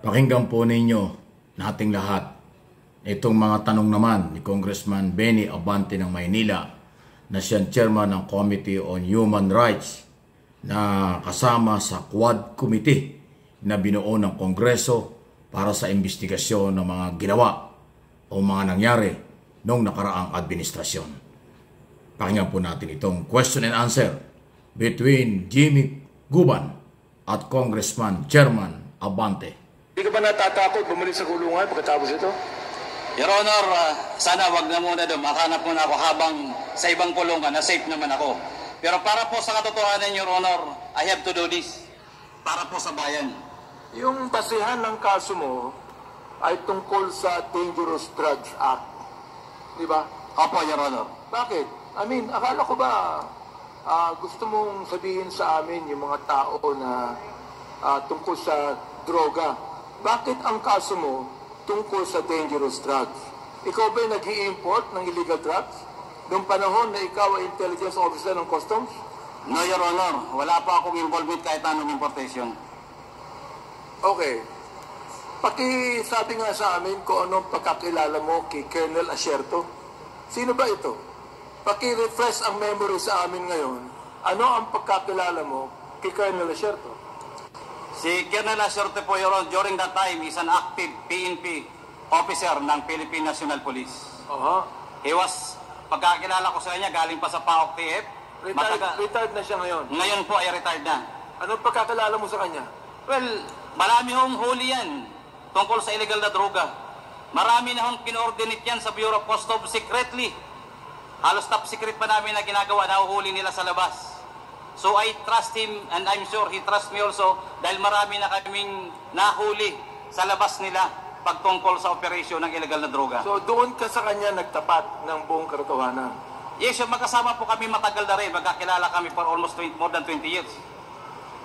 Pakinggan po ninyo nating lahat itong mga tanong naman ni Congressman Benny Abante ng Maynila na siyang chairman ng Committee on Human Rights na kasama sa Quad Committee na binuo ng Kongreso para sa investigasyon ng mga ginawa o mga nangyari noong nakaraang administrasyon. Pakinggan po natin itong question and answer between Jimmy Guban at Congressman Chairman Abante. Hindi ka ba natatakot bumalik sa kulungan pagkatapos ito? Your Honor, sana wag na muna doon. Makahanap muna ako habang sa ibang kulungan na safe naman ako. Pero para po sa katotohanan, Your Honor, I have to do this. Para po sa bayan. Yung basihan ng kaso mo ay tungkol sa Dangerous Drugs Act. Di ba? Opo, Your Honor. Bakit? I mean, akala ko ba gusto mong sabihin sa amin yung mga tao na tungkol sa droga? Bakit ang kaso mo tungkol sa dangerous drugs? Ikaw ba nag-i-import ng illegal drugs noong panahon na ikaw ay intelligence officer ng customs? No, Your Honor. Wala pa akong involvement kahit anong importation. Okay. Pakisabi nga sa amin kung anong pagkakilala mo kay Colonel Asierto. Sino ba ito? Paki-refresh ang memory sa amin ngayon. Ano ang pagkakilala mo kay Colonel Asierto? Si Colonel Asierto po, Your Honor, during that time, is an active PNP officer ng Philippine National Police. He was, pagkakilala ko sa kanya, galing pa sa PAOK TF. Retired na siya ngayon? Ngayon po ay retired na. Anong pagkakilala mo sa kanya? Well, marami hong huli yan tungkol sa illegal na droga. Marami na hong kinoordinate yan sa Bureau of Customs secretly. Halos top secret pa namin na ginagawa, nahuhuli nila sa labas. So I trust him and I'm sure he trusts me also dahil marami na kaming nahuli sa labas nila pagtungkol sa operasyon ng illegal na droga. So doon ka sa kanya nagtapat ng buong katotohanan? Yes, magkasama po kami matagal na rin. Magkakilala kami for almost more than 20 years.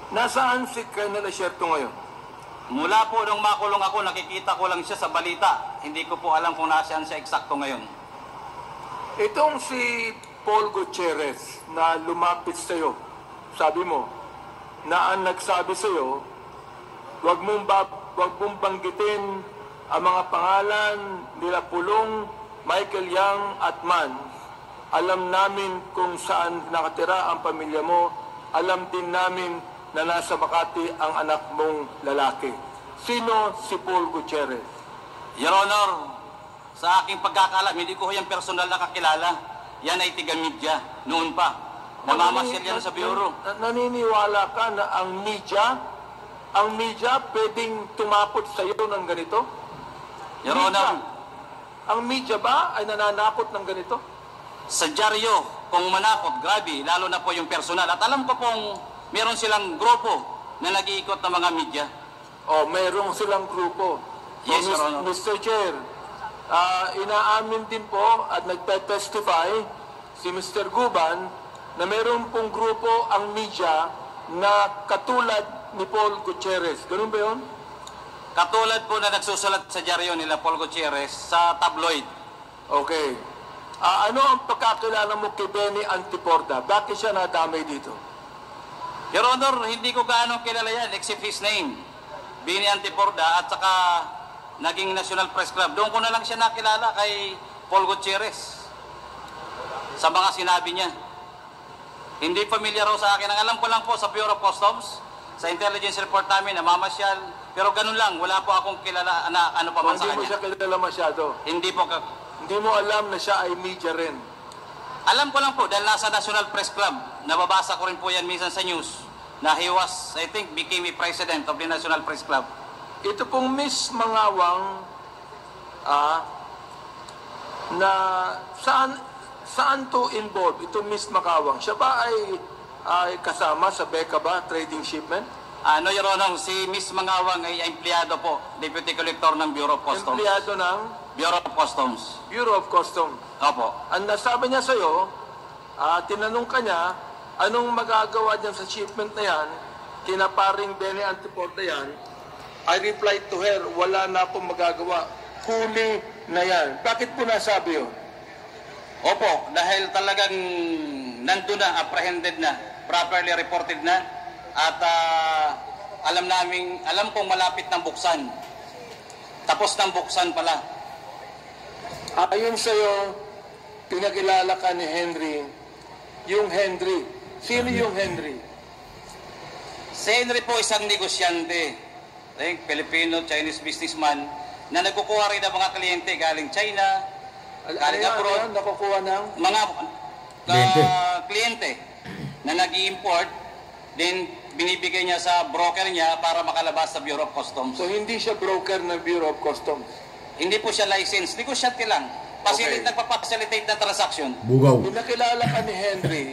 Nasaan si Colonel Asierto ngayon? Mula po nung makulong ako, nakikita ko lang siya sa balita. Hindi ko po alam kung nasaan siya eksakto ngayon. Itong si Paul Gutierrez na lumapit sa iyo, sabi mo, na ang nagsabi sa iyo, wag mong banggitin ang mga pangalan nila Pulong, Michael Yang at Man. Alam namin kung saan nakatira ang pamilya mo. Alam din namin na nasa Makati ang anak mong lalaki. Sino si Paul Gutierrez? Your Honor, sa aking pagkakalam, hindi ko yung personal na kakilala. Yan ay tiga-media noon pa. Namamasyal yan sa bureau. Naniniwala ka na ang media pwedeng tumapot sa iyo ng ganito? Your Honor, ang media ba ay nananakot ng ganito? sa dyaryo, kung manakot, grabe, lalo na po yung personal. At alam ko pong meron silang grupo na nag-iikot ng mga media. Mayroong silang grupo. Yes, Your Honor. Mr. Chair, inaamin din po at nagpe-testify si Mr. Guban na meron pong grupo ang media na katulad ni Paul Gutierrez. Ganun ba yun? Katulad po na nagsusulat sa dyaryo nila Paul Gutierrez sa tabloid. Okay. Ano ang pagkakilala mo kay Benny Antiporda? Bakit siya nadamay dito? Your Honor, hindi ko gaano kilala yan except his name. Benny Antiporda at saka naging National Press Club. Doon ko na lang siya nakilala kay Paul Gutierrez sa mga sinabi niya. Hindi familiar raw sa akin. Ang alam ko lang po sa Bureau of Customs, sa intelligence report namin, namamasyal. Pero ganun lang, wala po akong kilala na ano pa man sa kanya. Hindi mo siya kilala masyado? Hindi po. Hindi mo alam na siya ay media rin? Alam ko lang po, dahil nasa National Press Club, nababasa ko rin po yan minsan sa news, na he was, I think, became a president of the National Press Club. Ito pong Miss Mangawang, na saan to involved? Ito Miss Mangawang, siya ba ay kasama sa Becca ba, trading shipment? No, Your Honor, si Miss Mangawang ay empleyado po, Deputy Collector ng Bureau of Customs. Empleyado ng? Bureau of Customs. Bureau of Customs. Opo. Ang nasabi niya sa'yo, tinanong ka niya, anong magagawa niyan sa shipment na yan, kinaparing Benny Antiporda yan, I replied to her, wala na akong magagawa. Huli na yan. Bakit po nasabi yun? Opo, dahil talagang nandun na, apprehended na, properly reported na, at alam kong malapit ng buksan. Tapos ng buksan pala. Ayon sa'yo, pinakilala ka ni Henry, yung Henry. Sino yung Henry? Si Henry po isang negosyante, Filipino-Chinese businessman na nagkukuha rin ng mga kliyente galing China, galing abroad, nakukuha ng mga kliyente na nag-i-import, then binibigay niya sa broker niya para makalabas sa Bureau of Customs. So hindi siya broker ng Bureau of Customs? Hindi po siya licensed, negosyante lang. Nagpapacilitate ng transaction. Bugaw. Pinakilala ka ni Henry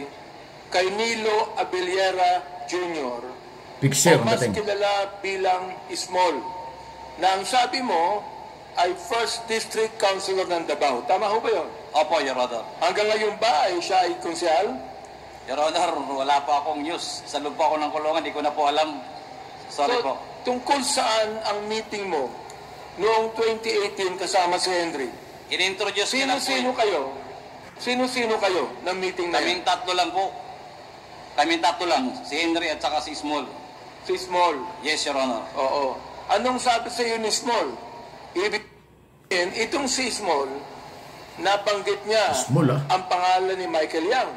kay Nilo Abellera Jr. Pixer, o mas dating. kilala bilang Small, na ang sabi mo ay First District Councilor ng Davao. Tama ho ba yun? Opo, Your Honor. Hanggang ngayon ba ay siya ay konsehal? Your Honor, wala pa akong news. Sa loob pa ako ng kulungan, di ko na po alam. Sorry po. Tungkol saan ang meeting mo noong 2018 kasama si Henry? In-introduce niya lang po. Sino-sino kayo? Sino-sino kayo ng meeting na Kaming tatlo lang po. Kaming tatlo lang. Si Henry at saka si Small. Si Small? Yes, Your Honor. Oo. Anong sabi sa iyo ni Small? Ibig sabihin, itong si Small, nabanggit niya ang pangalan ni Michael Yang.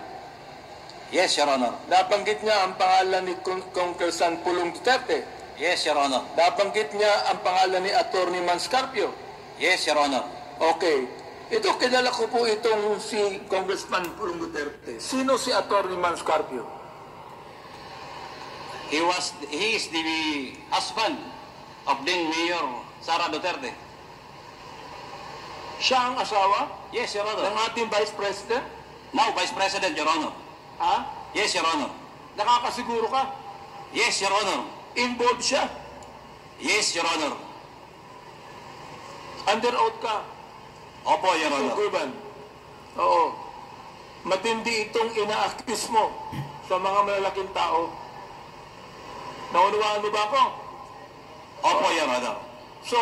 Yes, Your Honor. Nabanggit niya ang pangalan ni Congressman Pulong Duterte. Yes, Your Honor. Nabanggit niya ang pangalan ni Attorney Manscarpio. Yes, Your Honor. Okay. Ito, kilala ko po itong si Congressman Pulong Duterte. Sino si Attorney Manscarpio? He is the husband of then Mayor Sara Duterte. Siya ang asawa Yes, Your Honor. ng ating Vice President? Now, Vice President, Your Honor. Ha? Yes, Your Honor. Nakakasiguro ka? Yes, Your Honor. Involved siya? Yes, Your Honor. Under oath ka? Opo, Your Honor. Suguban? Oo. Matindi itong ina-accuse mo sa mga malalaking tao. Naunawaan mo ba ako? Opo, Your Honor. So,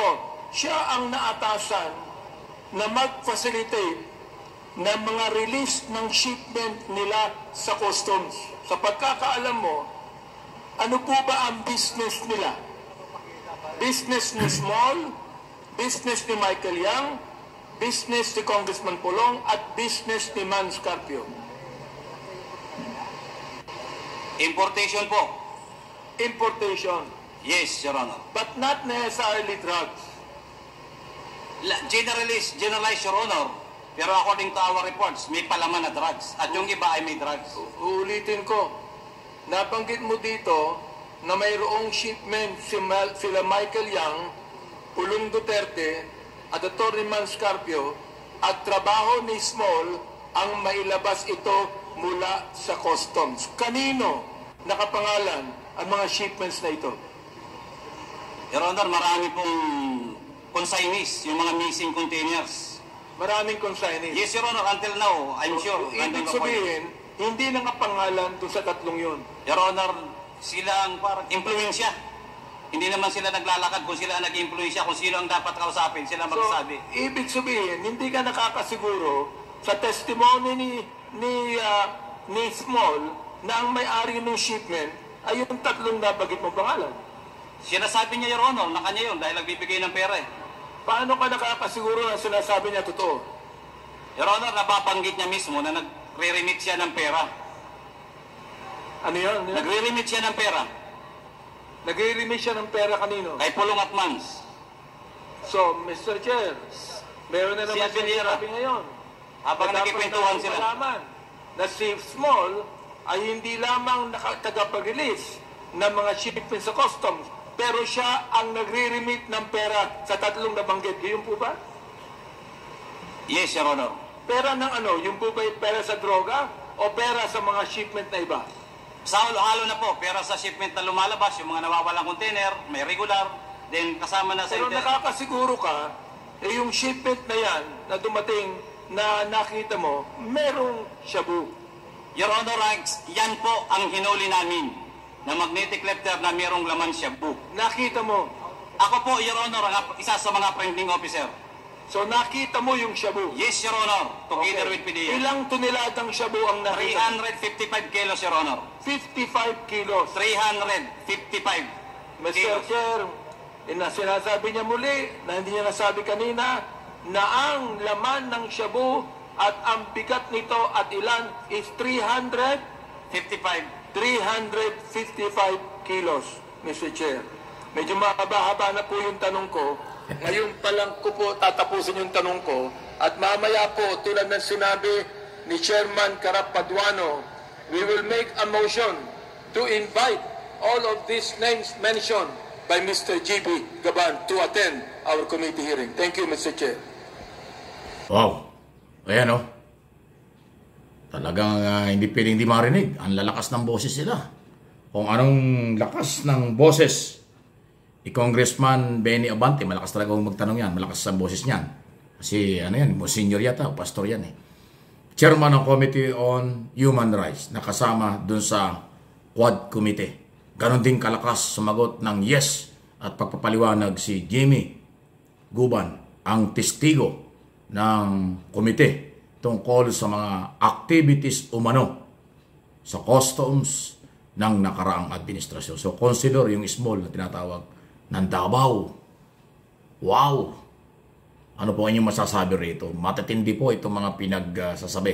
siya ang naatasan na mag-facilitate ng mga release ng shipment nila sa customs. Sa pagkakaalam mo, ano po ba ang business nila? Business ni Small, business ni Michael Yang, business ni Congressman Pulong, at business ni Manscarpio. Importation po. Importation, Yes, Your Honor. but not necessarily drugs. Generalized, Your Honor. Pero according to our reports, may palaman na drugs. At yung iba ay may drugs. Uulitin ko, nabanggit mo dito na mayroong shipment sila Michael Yang, Pulong Duterte, at Atty. Manscarpio, at trabaho ni Small ang mailabas ito mula sa customs. Kanino nakapangalan ang mga shipments na ito? Your Honor, marami pong consignees, yung mga missing containers. Maraming consignees. Yes, Your Honor, until now, I'm sure. Ibig sabihin, hindi nakapangalan doon sa tatlong yun. Your Honor, sila ang parang impluensya. Hindi naman sila naglalakad kung sila ang nag-impluensya, kung sino ang dapat kausapin, sila magsasabi. So, ibig sabihin, hindi ka nakakasiguro sa testimony ni Small na ang may-ari ng shipment ay yung tatlong nabagit mo pangalan. Sinasabi niya, Your Honor, na kanya yun dahil nagbibigay ng pera eh. Paano ka nakakasiguro na sinasabi niya totoo? Your Honor, nababanggit niya mismo na nagre-remit siya ng pera. Ano yun? Nagre-remit siya ng pera. Nagre-remit siya ng pera kanino? Kay Pulong at Mans. So, Mr. Chair, meron na naman Si Abellera. sinasabi ngayon. Habang Na dapat nagkikwentuhan natin sila. malaman na si Small ay hindi lamang tagapag-release ng mga shipment sa customs, pero siya ang nagre-remit ng pera sa tatlong nabanggit. Yun po ba? Yes, Your Honor. Pera ng ano? Yung po ba yung pera sa droga o pera sa mga shipment na iba? Sa halo na po, pera sa shipment na lumalabas, yung mga nawawalang container, may regular, then kasama na sa Pero nakakasiguro ka, yung shipment na yan na dumating na nakita mo, merong shabu. Your Honor, yan po ang hinuli namin na magnetic letter na mayroong laman shabu. Nakita mo. Ako po, Your Honor, isa sa mga printing officer. So nakita mo yung shabu. Yes, Your Honor, together with Okay. PDA. Ilang toneladang shabu ang nakita? 355 kilos, Your Honor. 55 kilos. 355. Mr. Chair, sinasabi niya muli na hindi niya nasabi kanina na ang laman ng shabu at ang bigat nito at ilan is 55. 355 kilos, Mr. Chair. Medyo mahaba-haba na po yung tanong ko. Ngayon pa lang ko po tatapusin yung tanong ko. At mamaya po, tulad ng sinabi ni Chairman Carapaduano, we will make a motion to invite all of these names mentioned by Mr. GB Gaban to attend our committee hearing. Thank you, Mr. Chair. Wow. Ayan o. Talagang hindi pwedeng hindi marinig. Ang lalakas ng boses sila. Kung anong lakas ng boses ni Congressman Benny Abante, malakas talaga kung magtanong yan. Malakas sa boses niyan. Kasi ano yan, senior yata, pastor yan eh. Chairman ng Committee on Human Rights, nakasama dun sa Quad Committee. Ganon din kalakas sumagot ng yes at pagpapaliwanag si Jimmy Guban, ang testigo ng komite tungkol sa mga activities umano sa customs ng nakaraang administrasyon. So consider yung small na tinatawag ng Davao. Wow! Ano po ang inyong masasabi rito? Matitindi po itong mga pinagsasabi.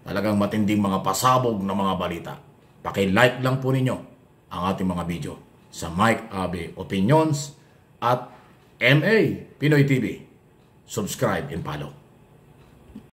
Talagang matinding mga pasabog na mga balita. Paki-like lang po ninyo ang ating mga video sa Mike Abe Opinions at MA Pinoy TV. Subscribe and follow.